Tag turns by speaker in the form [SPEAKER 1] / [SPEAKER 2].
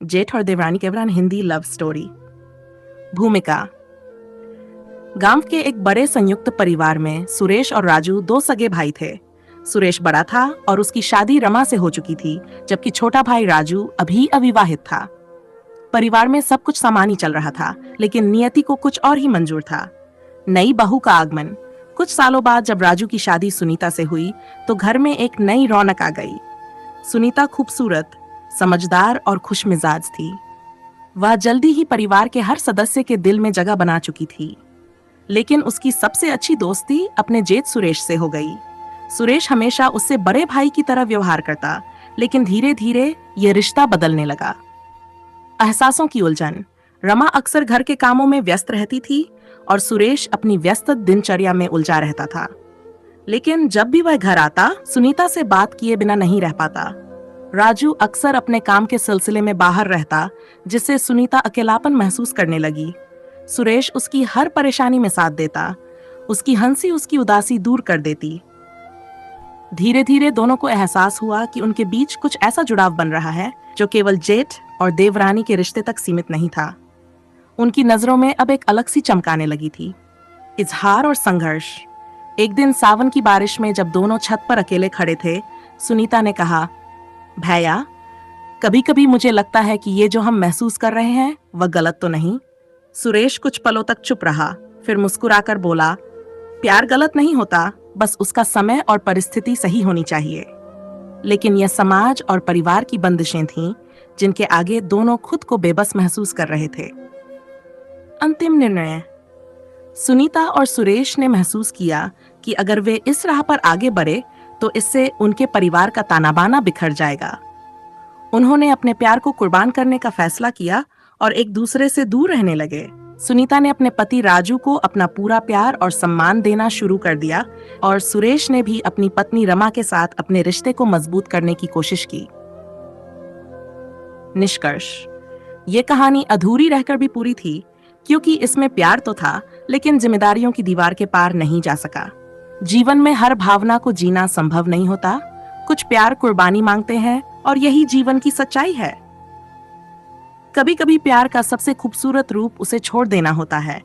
[SPEAKER 1] जेठ और देवरानी केवरान हिंदी लव स्टोरी। भूमिका। गांव के एक बड़े संयुक्त परिवार में सुरेश और राजू दो सगे भाई थे। सुरेश बड़ा था और उसकी शादी रमा से हो चुकी थी, जबकि छोटा भाई राजू अभी अविवाहित था। परिवार में सब कुछ सामान्य चल रहा था, लेकिन नियति को कुछ और ही मंजूर था। नई बहू का आगमन। कुछ सालों बाद जब राजू की शादी सुनीता से हुई, तो घर में एक नई रौनक आ गई। सुनीता खूबसूरत, समझदार और खुशमिजाज थी। वह जल्दी ही परिवार के हर सदस्य के दिल में जगह बना चुकी थी। लेकिन उसकी सबसे अच्छी दोस्ती अपने जेठ सुरेश से हो गई। सुरेश हमेशा उससे बड़े भाई की तरह व्यवहार करता, लेकिन धीरे धीरे यह रिश्ता बदलने लगा। एहसासों की उलझन। रमा अक्सर घर के कामों में व्यस्त रहती थी और सुरेश अपनी व्यस्त दिनचर्या में उलझा रहता था। लेकिन जब भी वह घर आता, सुनीता से बात किए बिना नहीं रह पाता। राजू अक्सर अपने काम के सिलसिले में बाहर रहता, जिससे सुनीता अकेलापन महसूस करने लगी। सुरेश उसकी हर परेशानी में साथ देता, उसकी हंसी उसकी उदासी दूर कर देती। धीरे धीरे दोनों को एहसास हुआ कि उनके बीच कुछ ऐसा जुड़ाव बन रहा है जो केवल जेठ और देवरानी के रिश्ते तक सीमित नहीं था। उनकी नजरों में अब एक अलग सी चमकाने लगी थी, इजहार और संघर्ष। एक दिन सावन की बारिश में जब दोनों छत पर अकेले खड़े थे, सुनीता ने कहा, भैया, कभी कभी मुझे लगता है कि ये जो हम महसूस कर रहे हैं वह गलत तो नहीं। सुरेश कुछ पलों तक चुप रहा, फिर मुस्कुराकर बोला, प्यार गलत नहीं होता, बस उसका समय और परिस्थिति सही होनी चाहिए। लेकिन यह समाज और परिवार की बंदिशें थीं, जिनके आगे दोनों खुद को बेबस महसूस कर रहे थे। अंतिम निर्णय। सुनीता और सुरेश ने महसूस किया कि अगर वे इस राह पर आगे बढ़े तो इससे उनके परिवार का तानाबाना बिखर जाएगा। उन्होंने अपने प्यार को कुर्बान करने का फैसला किया और एक दूसरे से दूर रहने लगे। सुनीता ने अपने पति राजू को अपना पूरा प्यार और सम्मान देना शुरू कर दिया और सुरेश ने भी अपनी पत्नी रमा के साथ अपने रिश्ते को मजबूत करने की कोशिश की। निष्कर्ष। ये कहानी अधूरी रहकर भी पूरी थी, क्योंकि इसमें प्यार तो था, लेकिन जिम्मेदारियों की दीवार के पार नहीं जा सका। जीवन में हर भावना को जीना संभव नहीं होता। कुछ प्यार कुर्बानी मांगते हैं और यही जीवन की सच्चाई है। कभी कभी प्यार का सबसे खूबसूरत रूप उसे छोड़ देना होता है,